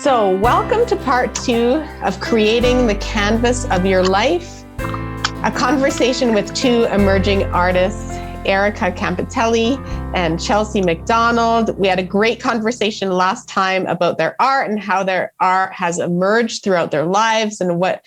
So, welcome to part 2 of Creating the Canvas of Your Life, a conversation with 2 emerging artists, Erica Campitelli and Chelsea McDonald. We had a great conversation last time about their art and how their art has emerged throughout their lives and what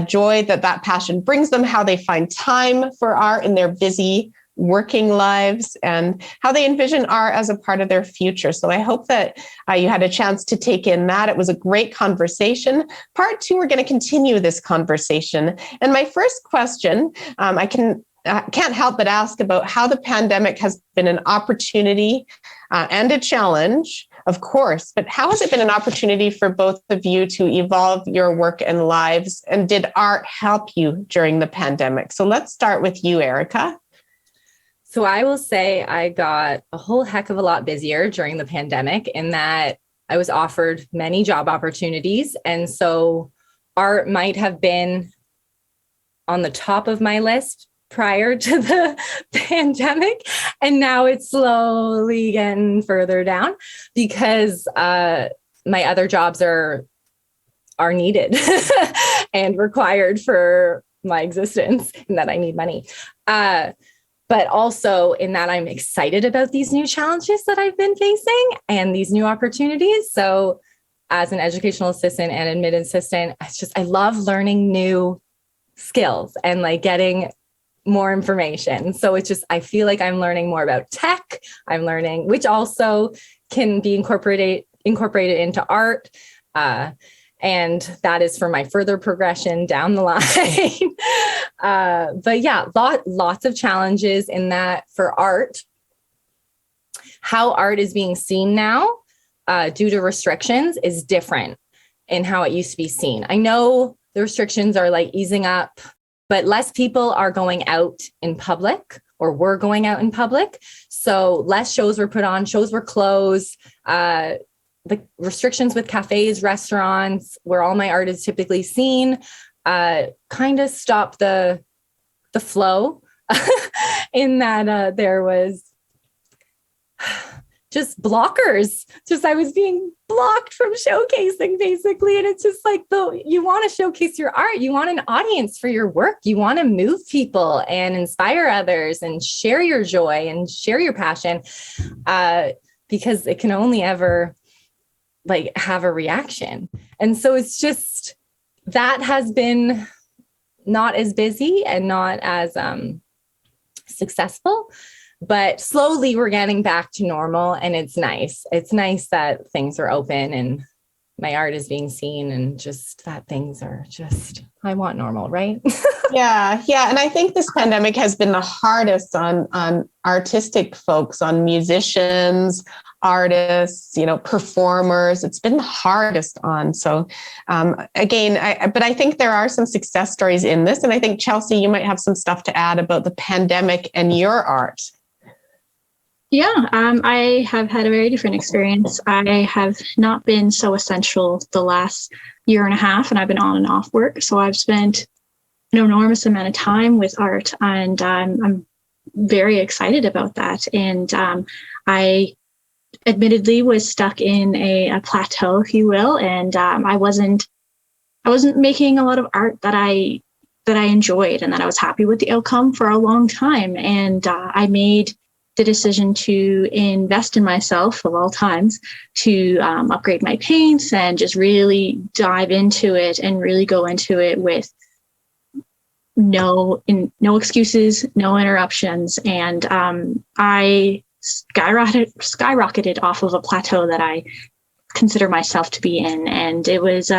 joy that passion brings them, how they find time for art in their busy working lives, and how they envision art as a part of their future. So I hope that you had a chance to take in that. It was a great conversation. Part 2, we're going to continue this conversation. And my first question, I can't help but ask about how the pandemic has been an opportunity and a challenge, of course, but how has it been an opportunity for both of you to evolve your work and lives? And did art help you during the pandemic? So let's start with you, Erica. So I will say I got a whole heck of a lot busier during the pandemic in that I was offered many job opportunities. And so art might have been on the top of my list prior to the pandemic. And now it's slowly getting further down because my other jobs are needed and required for my existence and that I need money. But also in that I'm excited about these new challenges that I've been facing and these new opportunities. So as an educational assistant and admin assistant, I love learning new skills and like getting more information. So I feel like I'm learning more about tech. I'm learning, which also can be incorporated into art. And that is for my further progression down the line. But yeah, lots of challenges in that for art. How art is being seen now due to restrictions is different in how it used to be seen. I know the restrictions are like easing up, but less people are going out in public or were going out in public. So less shows were put on, shows were closed. The restrictions with cafes, restaurants, where all my art is typically seen, kind of stopped the flow in that there was just blockers. I was being blocked from showcasing basically. And it's just like, you want to showcase your art. You want an audience for your work. You want to move people and inspire others and share your joy and share your passion because it can only ever like have a reaction. And so it's just, that has been not as busy and not as successful, but slowly we're getting back to normal. And it's nice. It's nice that things are open and my art is being seen and just that things are just, I want normal, right? Yeah. And I think this pandemic has been the hardest on artistic folks, on musicians, artists, performers. It's been the hardest on. So again, but I think there are some success stories in this. And I think, Chelsea, you might have some stuff to add about the pandemic and your art. Yeah, I have had a very different experience. I have not been so essential the last year and a half, and I've been on and off work. So I've spent an enormous amount of time with art, and I'm very excited about that. And I admittedly was stuck in a plateau, if you will, and I wasn't making a lot of art that I enjoyed and that I was happy with the outcome for a long time. And I made the decision to invest in myself of all times, to upgrade my paints and just really dive into it and really go into it with no excuses, no interruptions. And I skyrocketed off of a plateau that I consider myself to be in. And it was,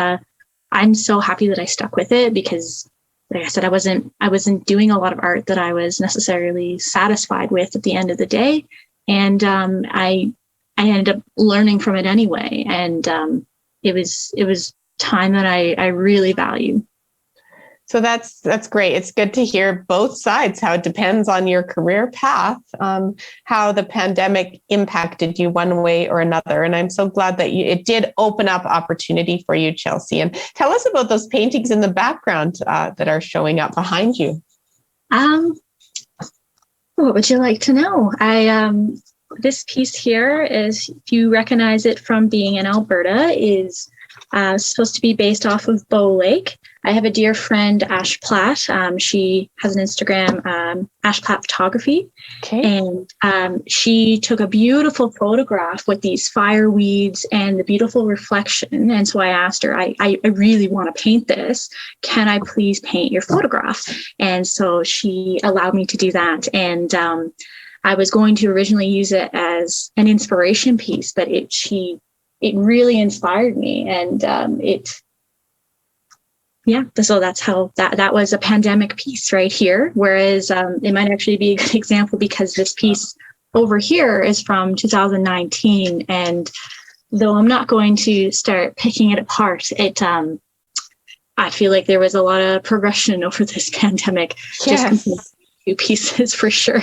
I'm so happy that I stuck with it because, like I said, I wasn't doing a lot of art that I was necessarily satisfied with at the end of the day. And I ended up learning from it anyway. And it was time that I really value. So that's great. It's good to hear both sides, how it depends on your career path, how the pandemic impacted you one way or another. And I'm so glad that it did open up opportunity for you, Chelsea. And tell us about those paintings in the background that are showing up behind you. What would you like to know? This piece here is, if you recognize it from being in Alberta, is supposed to be based off of Bow Lake. I have a dear friend, Ash Platt. She has an Instagram, Ash Platt Photography. Okay. And she took a beautiful photograph with these fireweeds and the beautiful reflection. And so I asked her, I really want to paint this. Can I please paint your photograph? And so she allowed me to do that. And I was going to originally use it as an inspiration piece, but it really inspired me. And so that's how that was a pandemic piece right here. Whereas it might actually be a good example because this piece over here is from 2019. And though I'm not going to start picking it apart, I feel like there was a lot of progression over this pandemic. Yes. Just two pieces for sure.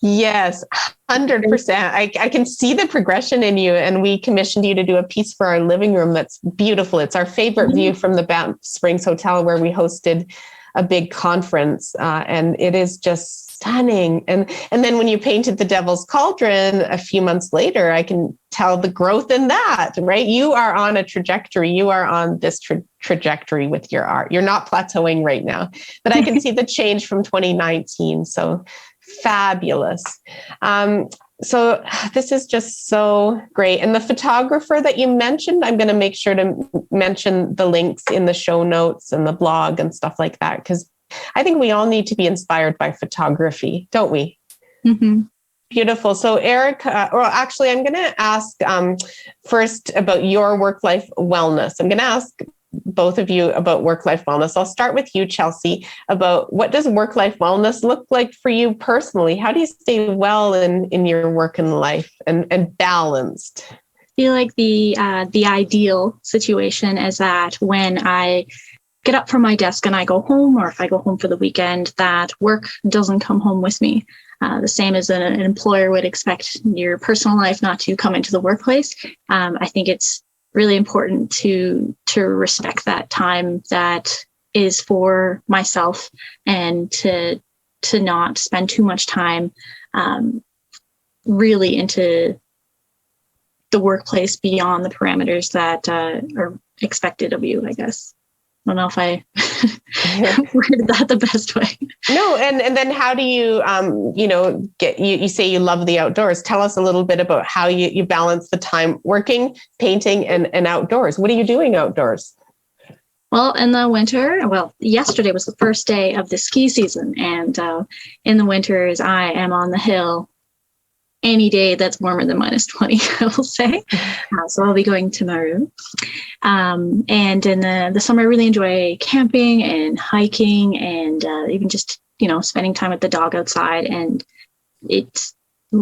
Yes, 100%. I can see the progression in you, and we commissioned you to do a piece for our living room that's beautiful. It's our favorite view from the Banff Springs Hotel where we hosted a big conference, and it is just stunning. And then when you painted the Devil's Cauldron a few months later, I can tell the growth in that, right? You are on a trajectory. You are on this trajectory with your art. You're not plateauing right now, but I can see the change from 2019. So fabulous. So this is just so great. And the photographer that you mentioned, I'm going to make sure to mention the links in the show notes and the blog and stuff like that, because I think we all need to be inspired by photography, don't we? Mm-hmm. Beautiful. So Erica, or actually I'm going to ask first about your work-life wellness. I'm going to ask both of you about work-life wellness. I'll start with you, Chelsea, about what does work-life wellness look like for you personally? How do you stay well in your work and life and balanced? I feel like the ideal situation is that when I get up from my desk and I go home, or if I go home for the weekend, that work doesn't come home with me. The same as an employer would expect your personal life not to come into the workplace. I think it's really important to respect that time that is for myself, and to not spend too much time really into the workplace beyond the parameters that are expected of you, I guess. I don't know if I worded that the best way. No, and then how do you, you say you love the outdoors. Tell us a little bit about how you balance the time working, painting, and outdoors. What are you doing outdoors? Well, in the winter, yesterday was the first day of the ski season. And in the winters, I am on the hill any day that's warmer than -20, I will say. So I'll be going to my room. And in the summer, I really enjoy camping and hiking, and even just, spending time with the dog outside. And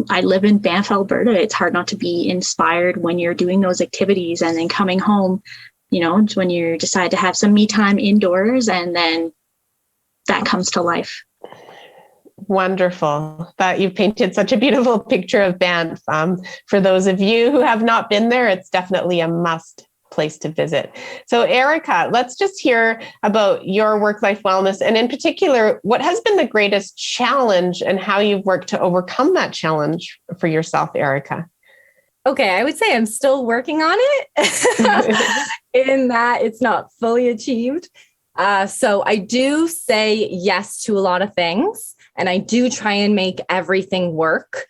I live in Banff, Alberta. It's hard not to be inspired when you're doing those activities, and then coming home, when you decide to have some me time indoors, and then that comes to life. Wonderful. That you've painted such a beautiful picture of Banff. For those of you who have not been there, it's definitely a must place to visit. So Erica, let's just hear about your work-life wellness, and in particular, what has been the greatest challenge and how you've worked to overcome that challenge for yourself, Erica. Okay, I would say I'm still working on it in that it's not fully achieved. So I do say yes to a lot of things, and I do try and make everything work.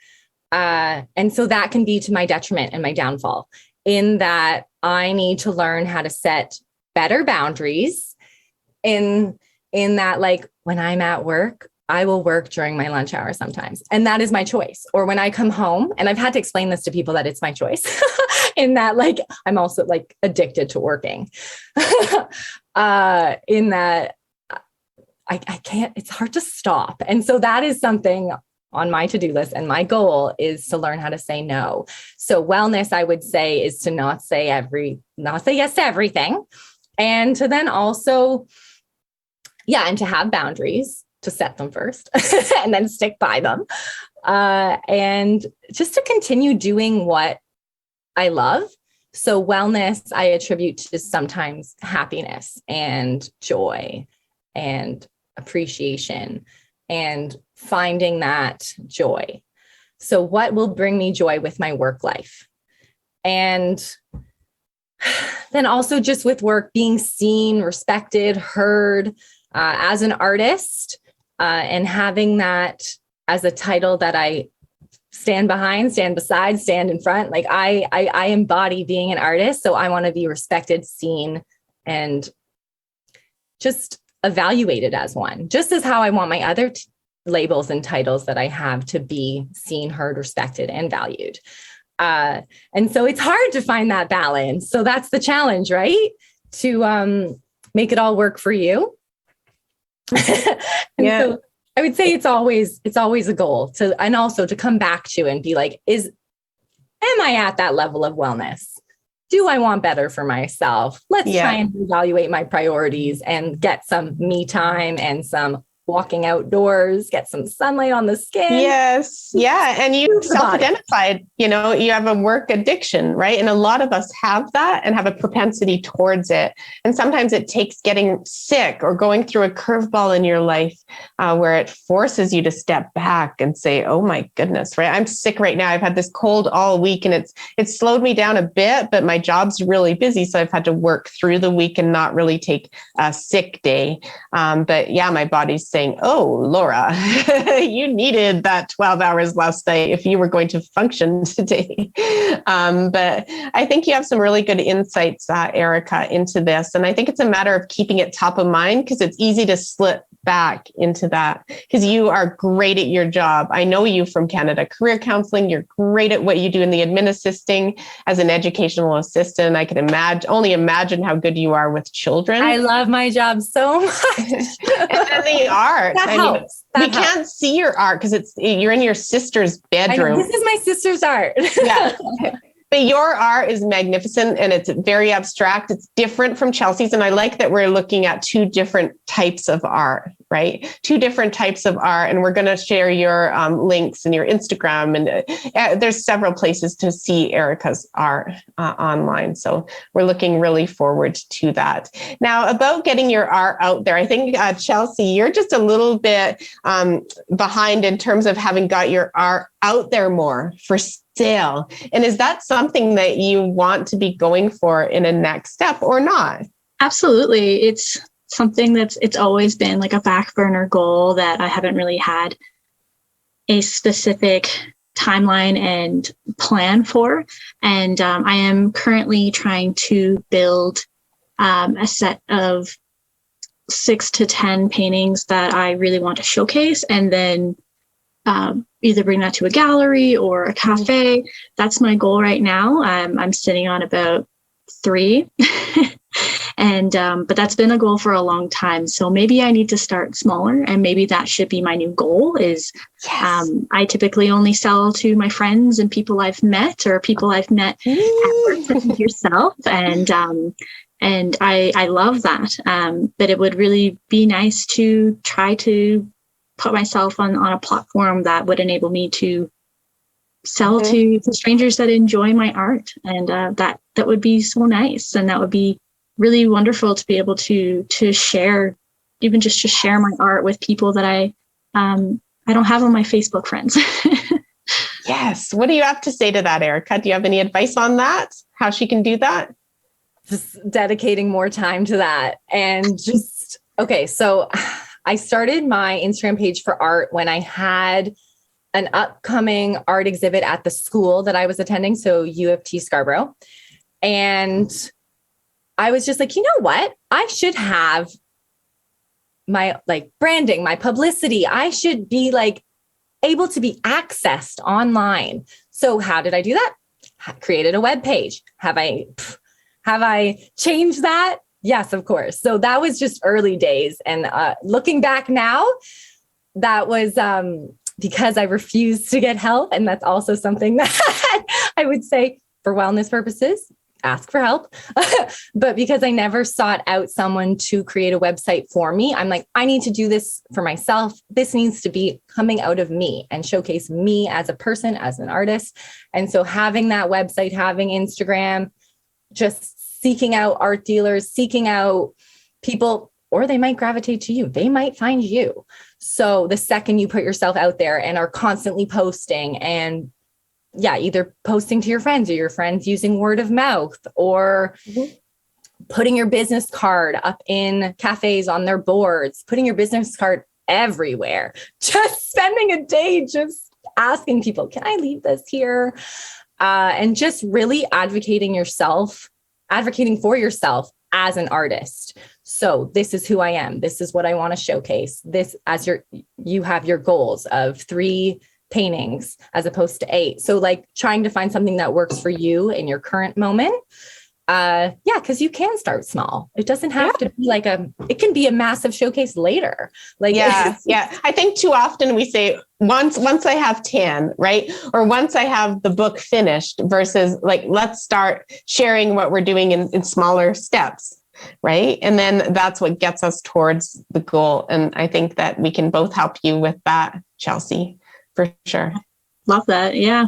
And so that can be to my detriment and my downfall, in that I need to learn how to set better boundaries in that, like, when I'm at work, I will work during my lunch hour sometimes, and that is my choice. Or when I come home, and I've had to explain this to people that it's my choice in that, like, I'm also like addicted to working in that I can't, it's hard to stop. And so that is something on my to-do list. And my goal is to learn how to say no. So wellness, I would say, is to not say yes to everything. And to then also, and to have boundaries, to set them first and then stick by them. And just to continue doing what I love. So wellness, I attribute to sometimes happiness and joy and appreciation and finding that joy. So what will bring me joy with my work life? And then also just with work, being seen, respected, heard as an artist, and having that as a title that I stand behind, stand beside, stand in front. Like I embody being an artist. So I want to be respected, seen, and just evaluated as one, just as how I want my other labels and titles that I have to be seen, heard, respected, and valued. And so it's hard to find that balance. So that's the challenge, right? To make it all work for you. And so I would say it's always a goal to, and also to come back to and be like, am I at that level of wellness? Do I want better for myself? Let's try and evaluate my priorities and get some me time and some walking outdoors, get some sunlight on the skin. Yes. Yeah. And you self-identified, you have a work addiction, right? And a lot of us have that and have a propensity towards it. And sometimes it takes getting sick or going through a curveball in your life where it forces you to step back and say, oh my goodness, right? I'm sick right now. I've had this cold all week and it's slowed me down a bit, but my job's really busy. So I've had to work through the week and not really take a sick day. But yeah, my body's saying, oh, Laura, you needed that 12 hours last night if you were going to function today. But I think you have some really good insights, Erica, into this. And I think it's a matter of keeping it top of mind because it's easy to slip back into that because you are great at your job. I know you from Canada Career Counseling. You're great at what you do in the admin assisting as an educational assistant. I can only imagine how good you are with children. I love my job so much. And then the art. That helps. We can't see your art because you're in your sister's bedroom. This is my sister's art. Yeah. But your art is magnificent and it's very abstract. It's different from Chelsea's. And I like that we're looking at two different types of art, right? Two different types of art. And we're going to share your links and your Instagram. And there's several places to see Erica's art online. So we're looking really forward to that. Now, about getting your art out there, I think, Chelsea, you're just a little bit behind in terms of having got your art out there more for sale. And is that something that you want to be going for in a next step or not? Absolutely. It's something it's always been like a back burner goal that I haven't really had a specific timeline and plan for. And I am currently trying to build a set of 6 to 10 paintings that I really want to showcase and then either bring that to a gallery or a cafe. That's my goal right now. I'm sitting on about 3 and, but that's been a goal for a long time. So maybe I need to start smaller and maybe that should be my new goal is, I typically only sell to my friends and people I've met or people I've met at work such as yourself. And I love that. But it would really be nice to try to put myself on a platform that would enable me to sell to strangers that enjoy my art. And that would be so nice. And that would be really wonderful to be able to share, even just to share my art with people that I don't have on my Facebook friends. Yes. What do you have to say to that, Erica? Do you have any advice on that? How she can do that? Just dedicating more time to that. And just, okay, so I started my Instagram page for art when I had an upcoming art exhibit at the school that I was attending. So U of T Scarborough. And I was just like, you know what? I should have my branding, my publicity. I should be able to be accessed online. So how did I do that? Created a web page. Have I changed that? Yes, of course. So that was just early days. And looking back now, that was because I refused to get help. And that's also something that I would say for wellness purposes, ask for help. But because I never sought out someone to create a website for me, I'm like, I need to do this for myself. This needs to be coming out of me and showcase me as a person, as an artist. And so having that website, having Instagram, just seeking out art dealers, seeking out people, or they might gravitate to you. They might find you. So the second you put yourself out there and are constantly posting and either posting to your friends or your friends using word of mouth, or putting your business card up in cafes on their boards, putting your business card everywhere, just spending a day just asking people, can I leave this here? And just really advocating for yourself as an artist. So this is who I am. This is what I want to showcase. This as you have your goals of 3 paintings as opposed to 8. So like trying to find something that works for you in your current moment. Because you can start small. It doesn't have to be it can be a massive showcase later. I think too often we say once I have 10, right? Or once I have the book finished versus let's start sharing what we're doing in smaller steps. Right. And then that's what gets us towards the goal. And I think that we can both help you with that, Chelsea, for sure. Love that. Yeah.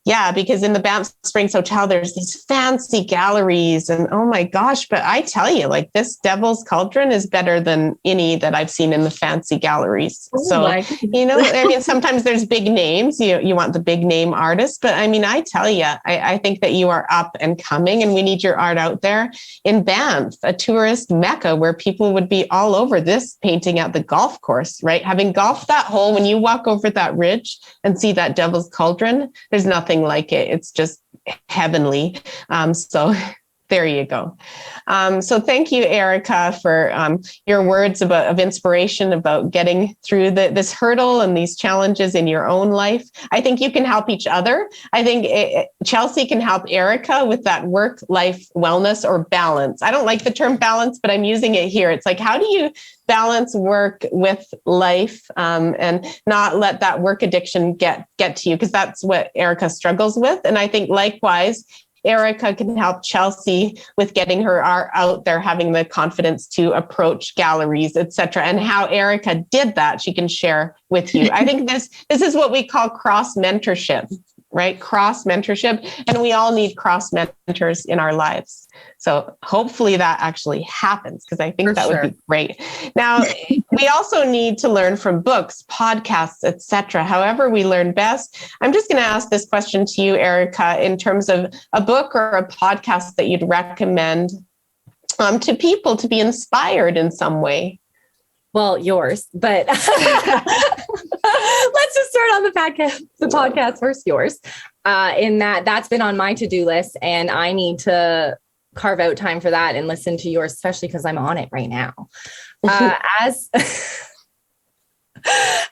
Yeah, because in the Banff Springs Hotel, there's these fancy galleries and oh my gosh, but I tell you, this Devil's Cauldron is better than any that I've seen in the fancy galleries. Sometimes there's big names, you want the big name artist, but I tell you, I think that you are up and coming and we need your art out there in Banff, a tourist mecca where people would be all over this painting at the golf course, right? Having golfed that hole, when you walk over that ridge and see that Devil's Cauldron, there's nothing like it. It's just heavenly. So there you go. So thank you, Erica, for your words of inspiration about getting through this hurdle and these challenges in your own life. I think you can help each other. I think Chelsea can help Erica with that work-life wellness or balance. I don't like the term balance, but I'm using it here. It's how do you balance work with life and not let that work addiction get to you? Because that's what Erica struggles with. And I think likewise, Erica can help Chelsea with getting her art out there, having the confidence to approach galleries, etc. And how Erica did that, she can share with you. I think this is what we call cross mentorship, right? Cross mentorship. And we all need cross mentors in our lives. So hopefully that actually happens, because I think that would be great. Now, we also need to learn from books, podcasts, etc. However we learn best. I'm just going to ask this question to you, Erica, in terms of a book or a podcast that you'd recommend to people to be inspired in some way. Well, yours, but let's just start on the podcast first, yours. In that's been on my to-do list, and I need to carve out time for that and listen to yours, especially because I'm on it right now.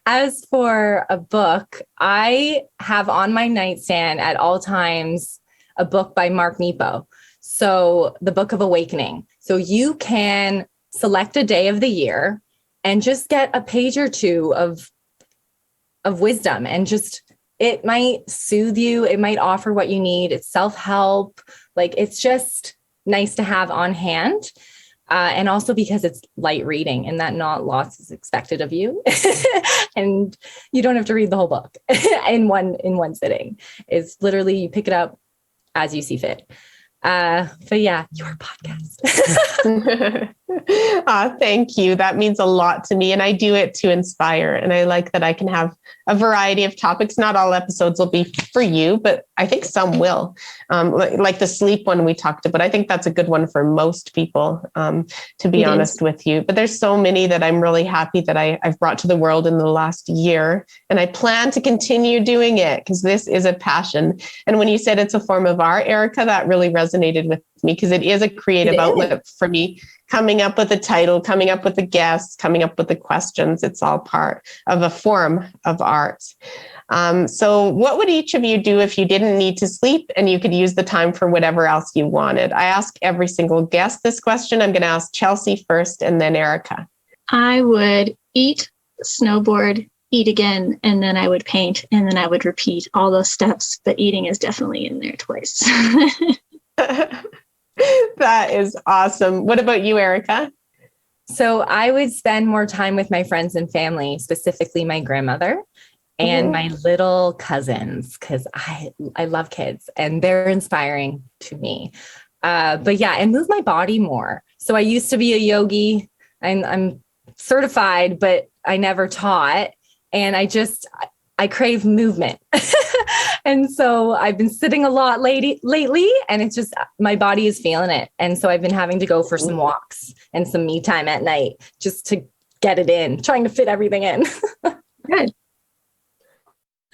As for a book, I have on my nightstand at all times a book by Mark Nepo. So the Book of Awakening. So you can select a day of the year and just get a page or two of wisdom, and just, it might soothe you. It might offer what you need. It's self-help. It's just nice to have on hand. And also because it's light reading and that not lots is expected of you. And you don't have to read the whole book in one sitting. It's literally, you pick it up as you see fit. But yeah, your podcast. Thank you. That means a lot to me. And I do it to inspire. And I like that I can have a variety of topics. Not all episodes will be for you, but I think some will. Like the sleep one we talked about. I think that's a good one for most people, to be honest with you. But there's so many that I'm really happy that I've brought to the world in the last year. And I plan to continue doing it because this is a passion. And when you said it's a form of art, Erica, that really resonated with me, because it is a creative outlet for me. Coming up with a title, coming up with the guests, coming up with the questions. It's all part of a form of art. So what would each of you do if you didn't need to sleep and you could use the time for whatever else you wanted? I ask every single guest this question. I'm going to ask Chelsea first and then Erica. I would eat, snowboard, eat again, and then I would paint, and then I would repeat all those steps. But eating is definitely in there twice. That is awesome. What about you, Erica? So I would spend more time with my friends and family, specifically my grandmother and my little cousins, because I love kids and they're inspiring to me. But yeah, and move my body more. So I used to be a yogi. I'm certified, but I never taught. And I crave movement. And so I've been sitting a lot lately, and it's just, my body is feeling it. And so I've been having to go for some walks and some me time at night just to get it in, trying to fit everything in. Good.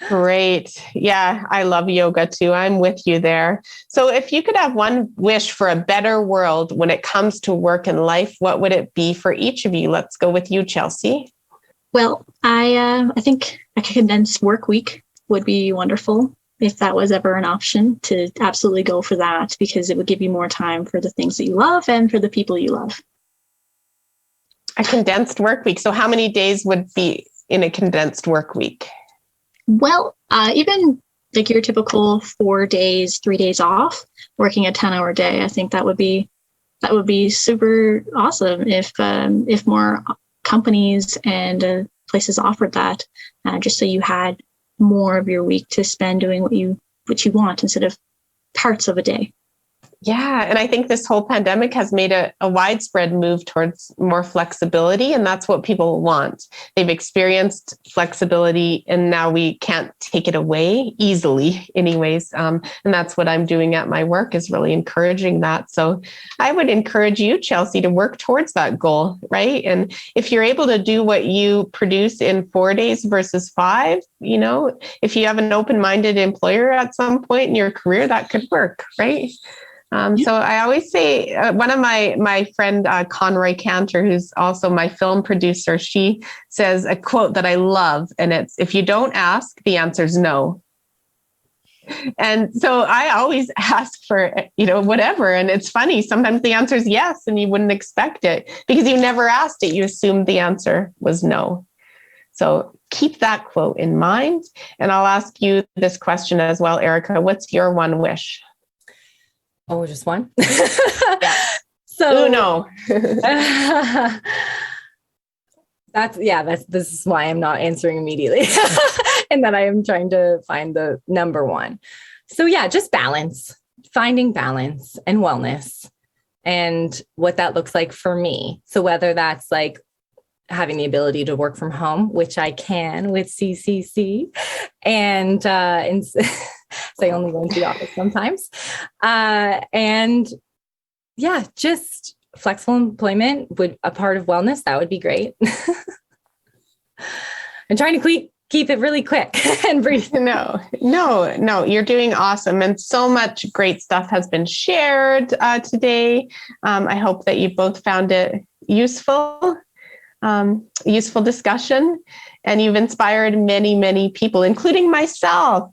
Great. Yeah, I love yoga too. I'm with you there. So if you could have one wish for a better world when it comes to work and life, what would it be for each of you? Let's go with you, Chelsea. Well, I think a condensed work week would be wonderful if that was ever an option, to absolutely go for that, because it would give you more time for the things that you love and for the people you love. A condensed work week. So how many days would be in a condensed work week? Well, even like your typical 4 days, 3 days off, working a 10-hour day, I think that would be super awesome if more companies and places offered that, just so you had more of your week to spend doing what you want instead of parts of a day. Yeah. And I think this whole pandemic has made a widespread move towards more flexibility. And that's what people want. They've experienced flexibility and now we can't take it away easily anyways. And that's what I'm doing at my work, is really encouraging that. So I would encourage you, Chelsea, to work towards that goal, right? And if you're able to do what you produce in 4 days versus 5, if you have an open-minded employer at some point in your career, that could work, right? So I always say, one of my friend, Conroy Cantor, who's also my film producer, she says a quote that I love, and it's, if you don't ask, the answer's no. And so I always ask for, whatever. And it's funny, sometimes the answer is yes, and you wouldn't expect it because you never asked it. You assumed the answer was no. So keep that quote in mind. And I'll ask you this question as well, Erica. What's your one wish? Oh, just one? Yeah. So no. This is why I'm not answering immediately. And that I am trying to find the number one. So yeah, just balance, finding balance and wellness and what that looks like for me. So whether that's like having the ability to work from home, which I can with CCC, and so I only go into the office sometimes. And yeah, just flexible employment would a part of wellness. That would be great. I'm trying to keep it really quick and brief. No, you're doing awesome. And so much great stuff has been shared today. I hope that you both found it useful discussion. And you've inspired many, many people, including myself.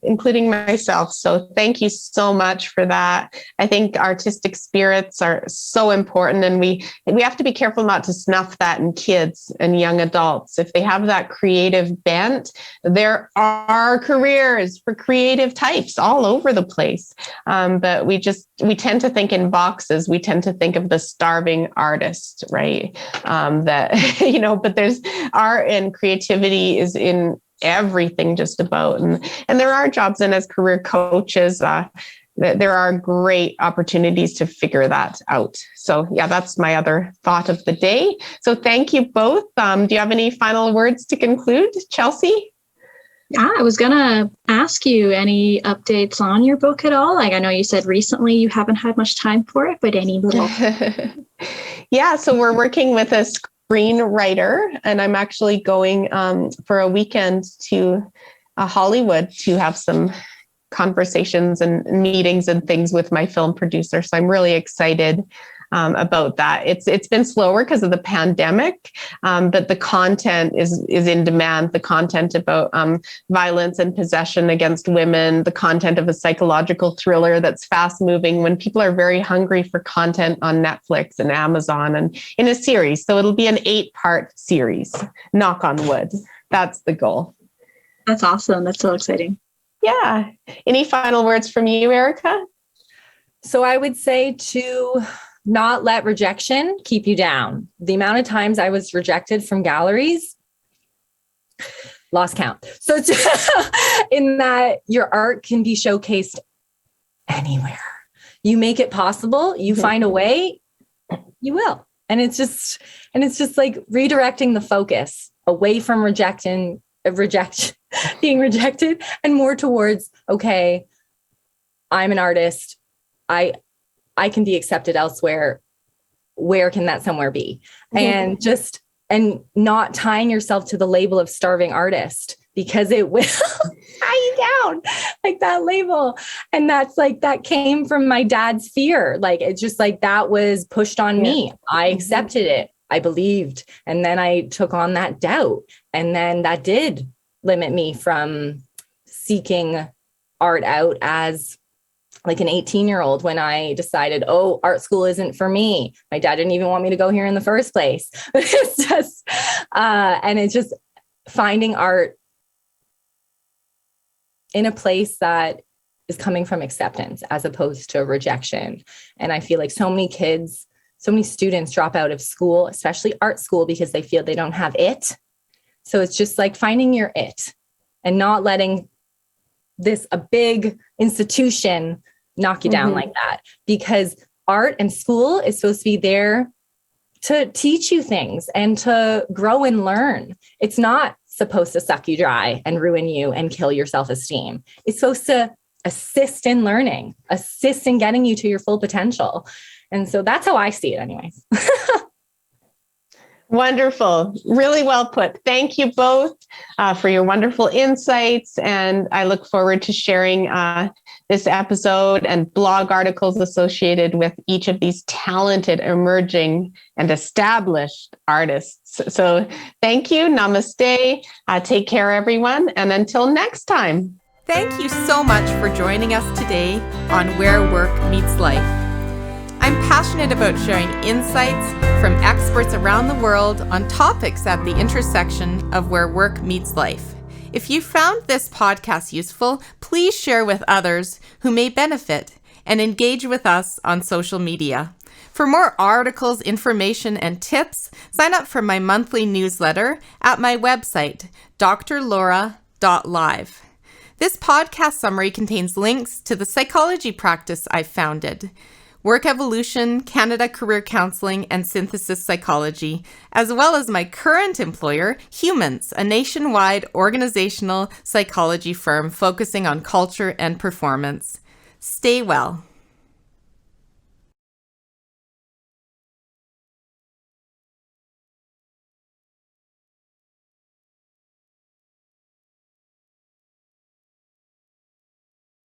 So thank you so much for that. I think artistic spirits are so important, and we have to be careful not to snuff that in kids and young adults. If they have that creative bent, there are careers for creative types all over the place. But we tend to think in boxes. We tend to think of the starving artist, right? But there's art and creativity is in everything just about. And there are jobs, and as career coaches, there are great opportunities to figure that out. So yeah, that's my other thought of the day. So thank you both. Do you have any final words to conclude, Chelsea? Yeah, I was going to ask you any updates on your book at all. Like, I know you said recently you haven't had much time for it, but any little... Yeah, so we're working with a screenwriter, and I'm actually going for a weekend to Hollywood to have some conversations and meetings and things with my film producer. So I'm really excited about that. It's been slower because of the pandemic, but the content is in demand. The content about violence and possession against women, the content of a psychological thriller that's fast moving when people are very hungry for content on Netflix and Amazon and in a series. So it'll be an 8-part series, knock on wood. That's the goal. That's awesome. That's so exciting. Yeah. Any final words from you, Erica? So I would say to not let rejection keep you down. The amount of times I was rejected from galleries, lost count. So in that your art can be showcased anywhere. You make it possible, you find a way, you will. And it's just like redirecting the focus away from being rejected, and more towards, okay, I'm an artist. I can be accepted elsewhere. Where can that somewhere be? And not tying yourself to the label of starving artist, because it will tie you down, like that label. And that's like, that came from my dad's fear. Like, it's just like, that was pushed on me. I accepted it. I believed. And then I took on that doubt. And then that did limit me from seeking art out as like an 18-year-old, when I decided, oh, art school isn't for me. My dad didn't even want me to go here in the first place. It's just, and it's just finding art in a place that is coming from acceptance as opposed to rejection. And I feel like so many students drop out of school, especially art school, because they feel they don't have it. So it's just like finding your it and not letting a big institution knock you down like that, because art and school is supposed to be there to teach you things and to grow and learn. It's not supposed to suck you dry and ruin you and kill your self-esteem. It's supposed to assist in learning, assist in getting you to your full potential. And so that's how I see it anyways. Wonderful. Really well put. Thank you both for your wonderful insights. And I look forward to sharing this episode and blog articles associated with each of these talented, emerging, and established artists. So thank you. Namaste. Take care, everyone. And until next time. Thank you so much for joining us today on Where Work Meets Life. I'm passionate about sharing insights from experts around the world on topics at the intersection of where work meets life. If you found this podcast useful, please share with others who may benefit and engage with us on social media. For more articles, information, and tips, sign up for my monthly newsletter at my website, drlaura.live. This podcast summary contains links to the psychology practice I've founded, Work Evolution, Canada Career Counseling, and Synthesis Psychology, as well as my current employer, Humans, a nationwide organizational psychology firm focusing on culture and performance. Stay well.